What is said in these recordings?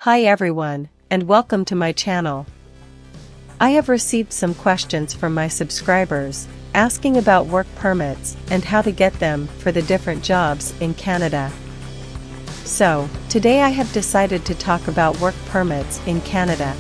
Hi everyone, and welcome to my channel. I have received some questions from my subscribers, asking about work permits and how to get them for the different jobs in Canada. So, today I have decided to talk about work permits in Canada.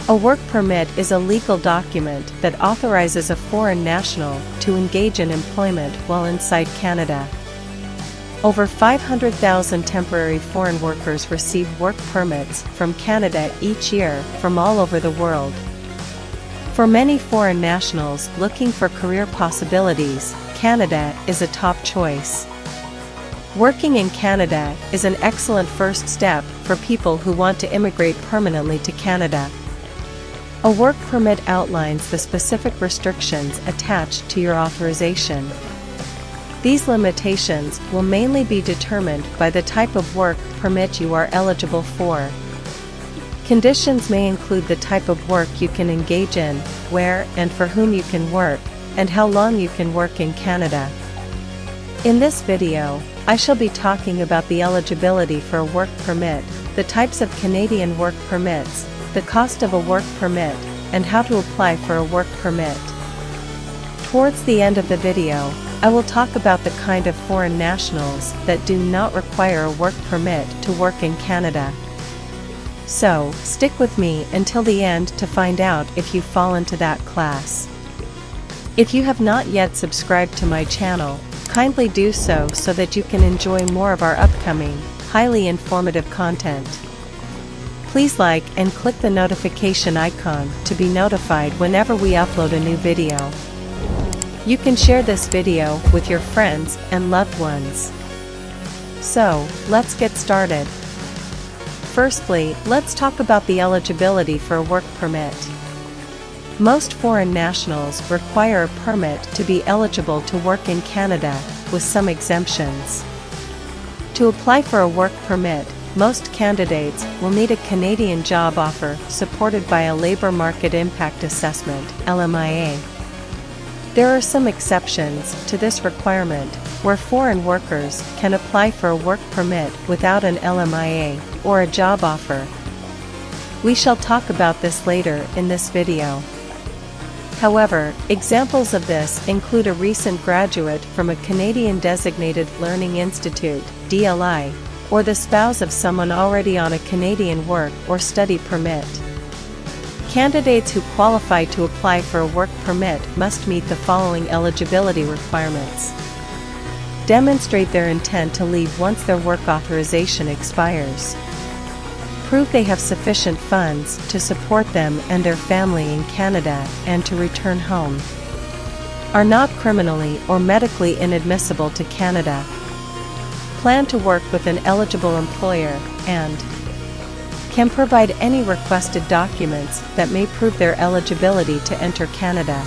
A work permit is a legal document that authorizes a foreign national to engage in employment while inside Canada. Over 500,000 temporary foreign workers receive work permits from Canada each year from all over the world. For many foreign nationals looking for career possibilities, Canada is a top choice. Working in Canada is an excellent first step for people who want to immigrate permanently to Canada. A work permit outlines the specific restrictions attached to your authorization. These limitations will mainly be determined by the type of work permit you are eligible for. Conditions may include the type of work you can engage in, where and for whom you can work, and how long you can work in Canada. In this video, I shall be talking about the eligibility for a work permit, the types of Canadian work permits, the cost of a work permit, and how to apply for a work permit. Towards the end of the video, I will talk about the kind of foreign nationals that do not require a work permit to work in Canada. So, stick with me until the end to find out if you fall into that class. If you have not yet subscribed to my channel, kindly do so that you can enjoy more of our upcoming, highly informative content. Please like and click the notification icon to be notified whenever we upload a new video. You can share this video with your friends and loved ones. So, let's get started. Firstly, let's talk about the eligibility for a work permit. Most foreign nationals require a permit to be eligible to work in Canada, with some exemptions. To apply for a work permit, most candidates will need a Canadian job offer supported by a Labour Market Impact Assessment, LMIA. There are some exceptions to this requirement, where foreign workers can apply for a work permit without an LMIA or a job offer. We shall talk about this later in this video. However, examples of this include a recent graduate from a Canadian Designated Learning Institute, DLI, or the spouse of someone already on a Canadian work or study permit. Candidates who qualify to apply for a work permit must meet the following eligibility requirements. Demonstrate their intent to leave once their work authorization expires. Prove they have sufficient funds to support them and their family in Canada and to return home. Are not criminally or medically inadmissible to Canada. Plan to work with an eligible employer and can provide any requested documents that may prove their eligibility to enter Canada.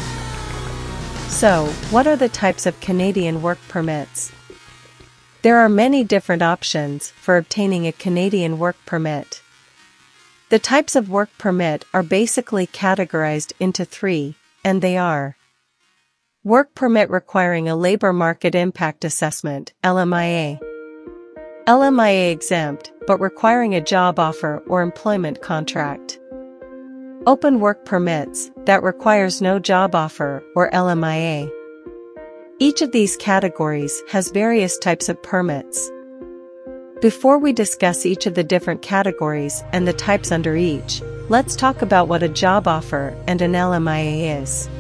So, what are the types of Canadian work permits? There are many different options for obtaining a Canadian work permit. The types of work permit are basically categorized into three, and they are: work permit requiring a Labour Market Impact Assessment, LMIA. LMIA exempt, but requiring a job offer or employment contract. Open work permits, that requires no job offer or LMIA. Each of these categories has various types of permits. Before we discuss each of the different categories and the types under each, let's talk about what a job offer and an LMIA is.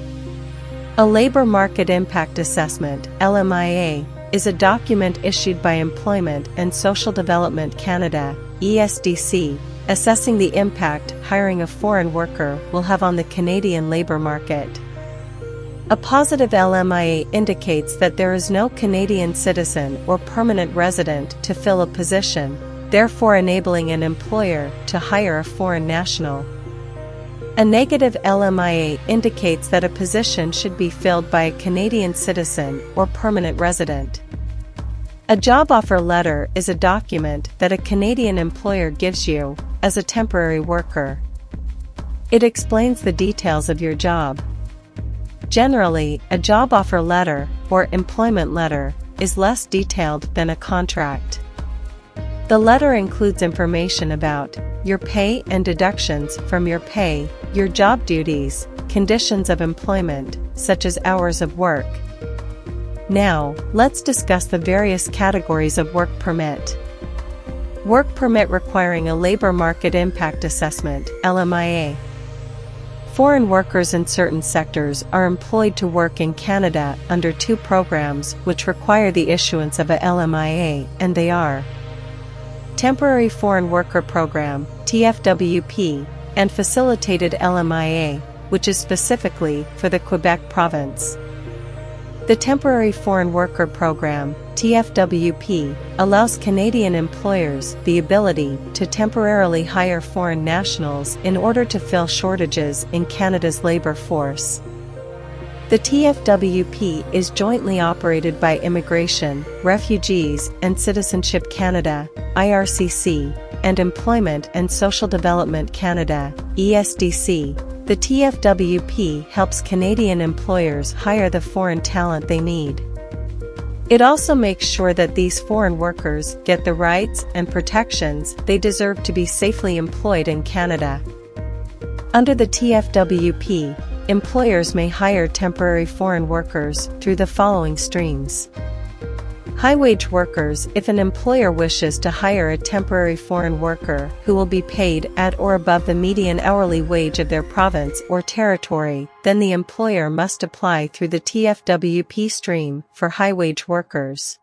A Labour Market Impact Assessment, LMIA, is a document issued by Employment and Social Development Canada, ESDC, assessing the impact hiring a foreign worker will have on the Canadian labour market. A positive LMIA indicates that there is no Canadian citizen or permanent resident to fill a position, therefore enabling an employer to hire a foreign national. A negative LMIA indicates that a position should be filled by a Canadian citizen or permanent resident. A job offer letter is a document that a Canadian employer gives you as a temporary worker. It explains the details of your job. Generally, a job offer letter or employment letter is less detailed than a contract. The letter includes information about your pay and deductions from your pay, your job duties, conditions of employment, such as hours of work. Now, let's discuss the various categories of work permit. Work permit requiring a labor market impact assessment, LMIA. Foreign workers in certain sectors are employed to work in Canada under two programs which require the issuance of a LMIA, and they are Temporary Foreign Worker Program, TFWP, and Facilitated LMIA, which is specifically for the Quebec province. The Temporary Foreign Worker Program, TFWP, allows Canadian employers the ability to temporarily hire foreign nationals in order to fill shortages in Canada's labour force. The TFWP is jointly operated by Immigration, Refugees and Citizenship Canada, IRCC, and Employment and Social Development Canada, ESDC. The TFWP helps Canadian employers hire the foreign talent they need. It also makes sure that these foreign workers get the rights and protections they deserve to be safely employed in Canada. Under the TFWP, employers may hire temporary foreign workers through the following streams. High-wage workers. If an employer wishes to hire a temporary foreign worker who will be paid at or above the median hourly wage of their province or territory, then the employer must apply through the TFWP stream for high-wage workers.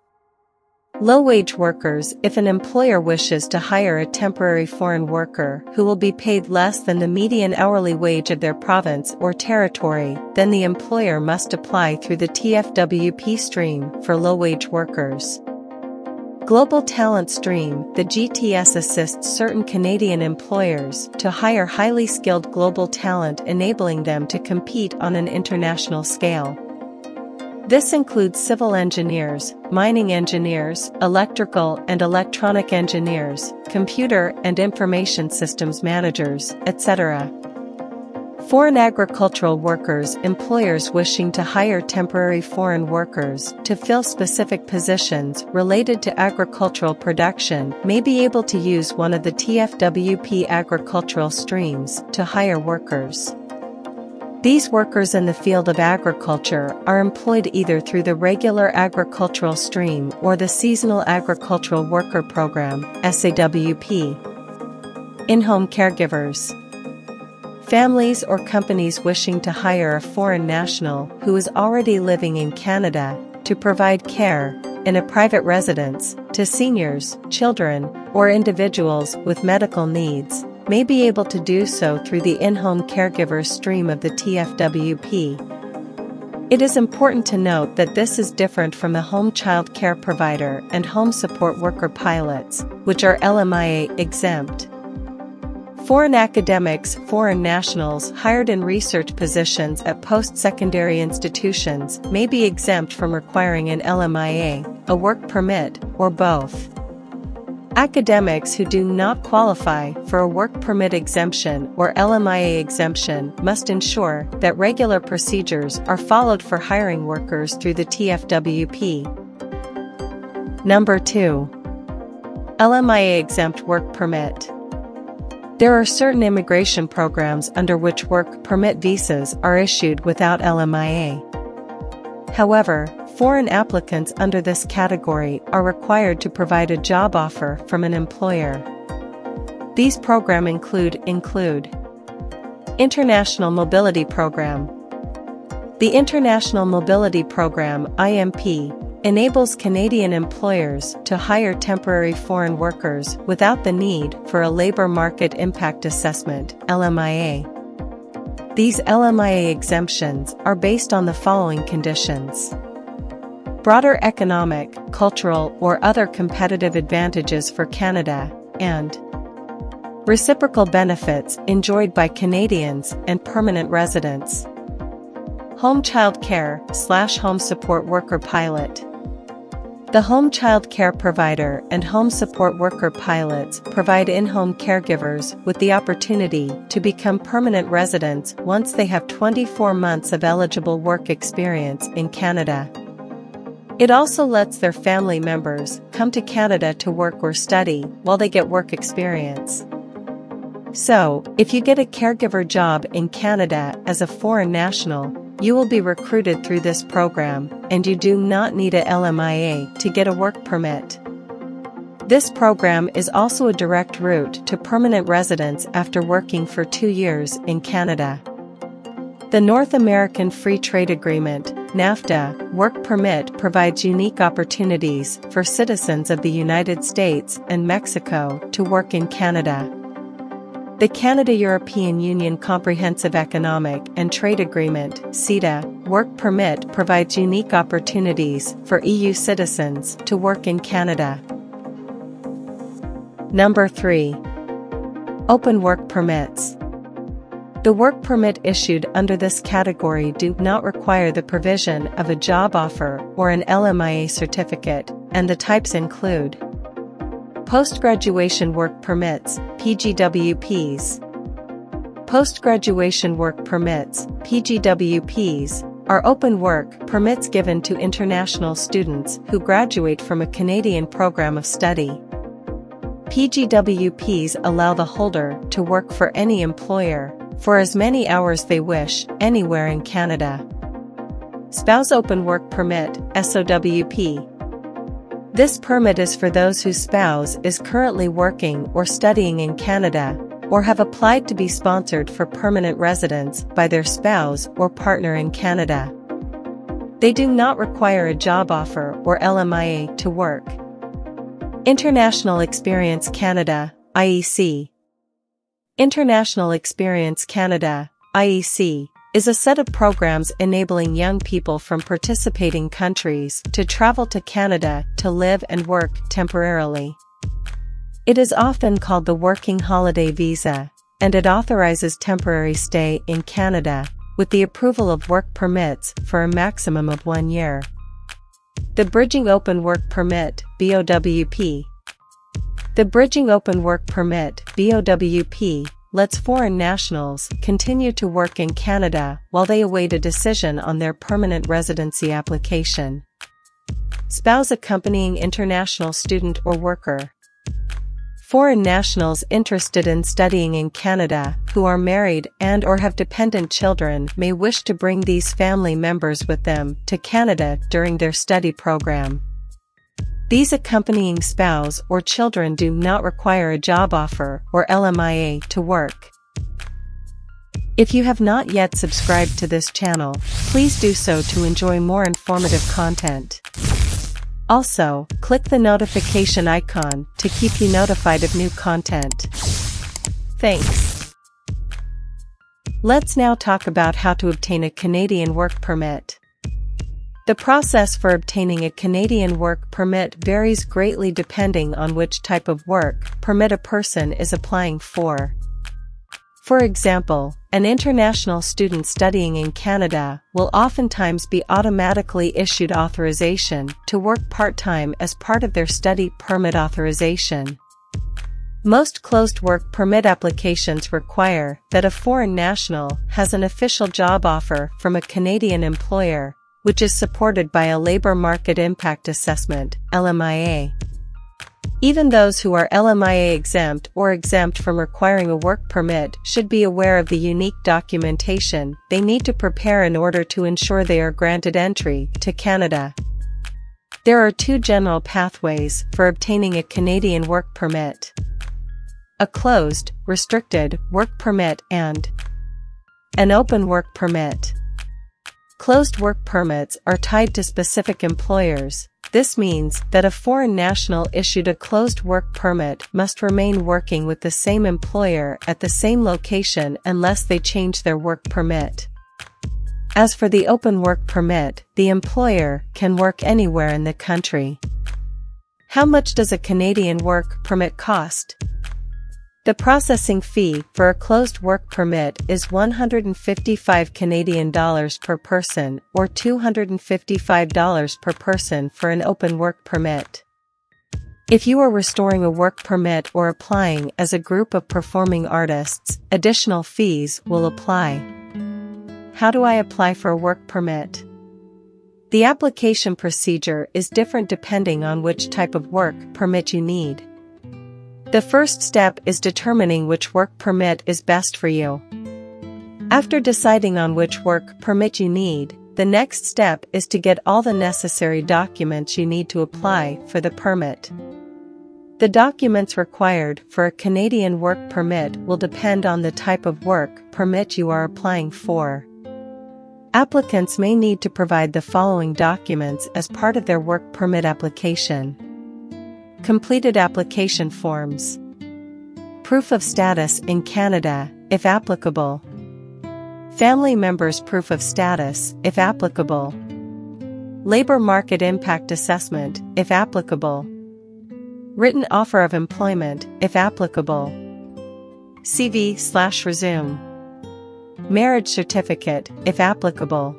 Low-wage workers. If an employer wishes to hire a temporary foreign worker who will be paid less than the median hourly wage of their province or territory, then the employer must apply through the TFWP stream for low-wage workers. Global Talent Stream. The GTS assists certain Canadian employers to hire highly skilled global talent, enabling them to compete on an international scale. This includes civil engineers, mining engineers, electrical and electronic engineers, computer and information systems managers, etc. Foreign agricultural workers. Employers wishing to hire temporary foreign workers to fill specific positions related to agricultural production may be able to use one of the TFWP agricultural streams to hire workers. These workers in the field of agriculture are employed either through the regular agricultural stream or the Seasonal Agricultural Worker Program, SAWP. In-home caregivers. Families or companies wishing to hire a foreign national who is already living in Canada to provide care in a private residence to seniors, children, or individuals with medical needs may be able to do so through the in-home caregiver stream of the TFWP. It is important to note that this is different from the home child care provider and home support worker pilots, which are LMIA exempt. Foreign academics. Foreign nationals hired in research positions at post-secondary institutions may be exempt from requiring an LMIA, a work permit, or both. Academics who do not qualify for a work permit exemption or LMIA exemption must ensure that regular procedures are followed for hiring workers through the TFWP. Number 2. LMIA exempt work permit. There are certain immigration programs under which work permit visas are issued without LMIA. However, foreign applicants under this category are required to provide a job offer from an employer. These programs include International Mobility Program. The International Mobility Program, IMP, enables Canadian employers to hire temporary foreign workers without the need for a Labour Market Impact Assessment, LMIA. These LMIA exemptions are based on the following conditions: broader economic, cultural, or other competitive advantages for Canada, and reciprocal benefits enjoyed by Canadians and permanent residents. Home child care/home support worker pilot. The home child care provider and home support worker pilots provide in-home caregivers with the opportunity to become permanent residents once they have 24 months of eligible work experience in Canada. It also lets their family members come to Canada to work or study while they get work experience. So, if you get a caregiver job in Canada as a foreign national, you will be recruited through this program, and you do not need a LMIA to get a work permit. This program is also a direct route to permanent residence after working for 2 years in Canada. The North American Free Trade Agreement, NAFTA, work permit provides unique opportunities for citizens of the United States and Mexico to work in Canada. The Canada-European Union Comprehensive Economic and Trade Agreement, CETA, work permit provides unique opportunities for EU citizens to work in Canada. Number 3. Open work permits. The work permit issued under this category do not require the provision of a job offer or an LMIA certificate, and the types include Post-graduation work permits, PGWPs. Post-graduation work permits, PGWPs, are open work permits given to international students who graduate from a Canadian program of study. PGWPs allow the holder to work for any employer, for as many hours they wish, anywhere in Canada. Spouse Open Work Permit, SOWP. This permit is for those whose spouse is currently working or studying in Canada, or have applied to be sponsored for permanent residence by their spouse or partner in Canada. They do not require a job offer or LMIA to work. International Experience Canada, IEC. International Experience Canada, IEC, is a set of programs enabling young people from participating countries to travel to Canada to live and work temporarily. It is often called the Working Holiday Visa, and it authorizes temporary stay in Canada, with the approval of work permits for a maximum of 1 year. The Bridging Open Work Permit, BOWP. The Bridging Open Work Permit, BOWP, lets foreign nationals continue to work in Canada while they await a decision on their permanent residency application. Spouse accompanying international student or worker. Foreign nationals interested in studying in Canada who are married and/or have dependent children may wish to bring these family members with them to Canada during their study program. These accompanying spouse or children do not require a job offer or LMIA to work. If you have not yet subscribed to this channel, please do so to enjoy more informative content. Also, click the notification icon to keep you notified of new content. Thanks. Let's now talk about how to obtain a Canadian work permit. The process for obtaining a Canadian work permit varies greatly depending on which type of work permit a person is applying for. For example, an international student studying in Canada will oftentimes be automatically issued authorization to work part-time as part of their study permit authorization. Most closed work permit applications require that a foreign national has an official job offer from a Canadian employer, which is supported by a Labour Market Impact Assessment, LMIA. Even those who are LMIA exempt or exempt from requiring a work permit should be aware of the unique documentation they need to prepare in order to ensure they are granted entry to Canada. There are 2 general pathways for obtaining a Canadian work permit: a closed, restricted work permit and an open work permit. Closed work permits are tied to specific employers. This means that a foreign national issued a closed work permit must remain working with the same employer at the same location unless they change their work permit. As for the open work permit, the employer can work anywhere in the country. How much does a Canadian work permit cost? The processing fee for a closed work permit is $155 Canadian per person or $255 per person for an open work permit. If you are restoring a work permit or applying as a group of performing artists, additional fees will apply. How do I apply for a work permit? The application procedure is different depending on which type of work permit you need. The first step is determining which work permit is best for you. After deciding on which work permit you need, the next step is to get all the necessary documents you need to apply for the permit. The documents required for a Canadian work permit will depend on the type of work permit you are applying for. Applicants may need to provide the following documents as part of their work permit application. Completed application forms. Proof of status in Canada, if applicable. Family members' proof of status, if applicable. Labor market impact assessment, if applicable. Written offer of employment, if applicable. CV/resume. Marriage certificate, if applicable.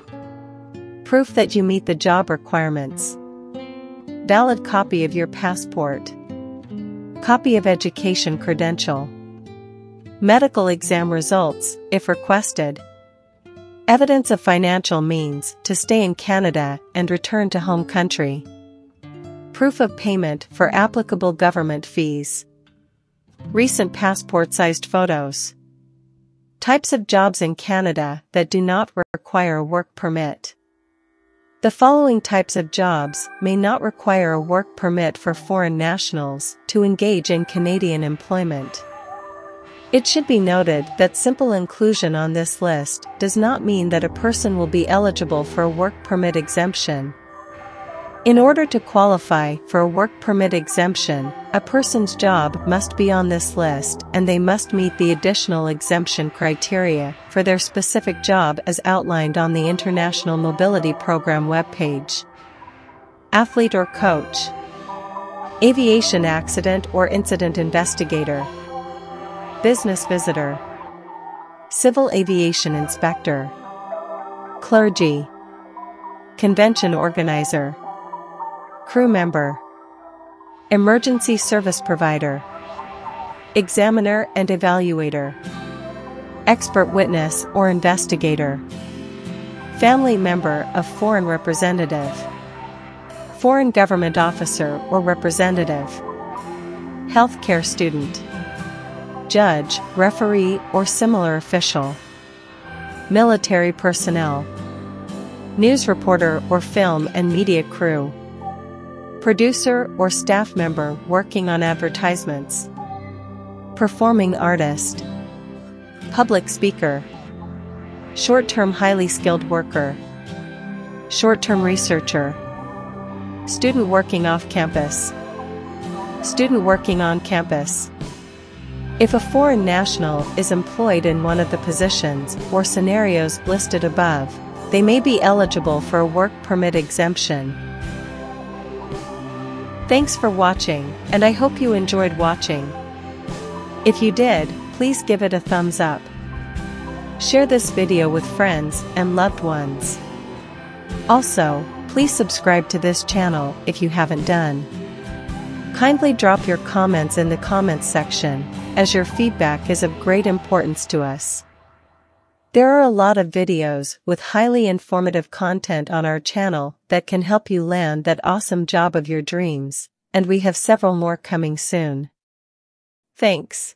Proof that you meet the job requirements. Valid copy of your passport. Copy of education credential. Medical exam results, if requested. Evidence of financial means to stay in Canada and return to home country. Proof of payment for applicable government fees. Recent passport-sized photos. Types of jobs in Canada that do not require a work permit. The following types of jobs may not require a work permit for foreign nationals to engage in Canadian employment. It should be noted that simple inclusion on this list does not mean that a person will be eligible for a work permit exemption. In order to qualify for a work permit exemption, a person's job must be on this list and they must meet the additional exemption criteria for their specific job as outlined on the International Mobility Program webpage. Athlete or coach. Aviation accident or incident investigator. Business visitor. Civil aviation inspector. Clergy. Convention organizer. Crew member. Emergency service provider. Examiner and evaluator. Expert witness or investigator. Family member of foreign representative. Foreign government officer or representative. Healthcare student. Judge, referee or similar official. Military personnel. News reporter or film and media crew. Producer or staff member working on advertisements. Performing artist. Public speaker. Short-term highly skilled worker. Short-term researcher. Student working off campus. Student working on campus. If a foreign national is employed in one of the positions or scenarios listed above, they may be eligible for a work permit exemption. Thanks for watching, and I hope you enjoyed watching. If you did, please give it a thumbs up. Share this video with friends and loved ones. Also, please subscribe to this channel if you haven't done. Kindly drop your comments in the comments section, as your feedback is of great importance to us. There are a lot of videos with highly informative content on our channel that can help you land that awesome job of your dreams, and we have several more coming soon. Thanks.